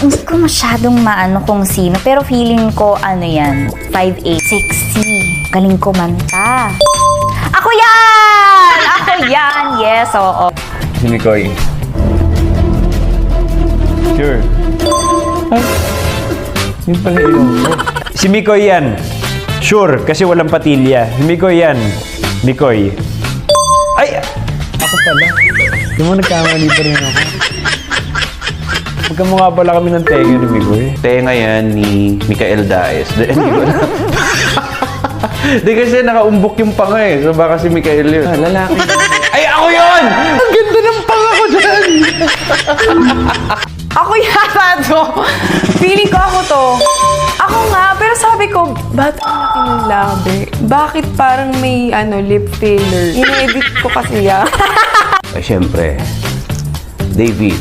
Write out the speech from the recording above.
Hindi ko masyadong maano kung sino, pero feeling ko, ano yan, 5'8", sexy. Galing kumanta. Ako yan! Ako yan! Yes, oo. Si Mikoy. Sure. Ay, yun pala ilong ko. Si Mikoy yan. Sure, kasi walang patilya. Si Mikoy yan. Mikoy. Ay! Ako pala. Di mo nagkamali pa rin ako. Magkamukha pala kami ng tenga ni Mikoy. Tenga yan ni Mikael Daes. Hindi ko na. Di kasi nakaumbok yung panga eh. So baka si Mikael yun. Lalaki. Ay, ako yun! Ang ganda ng panga ko dyan! Ako yata to. Feeling ko ako to. Ako nga, pero sabi ko, ba't ang laki ng labi? Bakit parang may lip filler? In-edit ko kasi yan. Ay, syempre. David.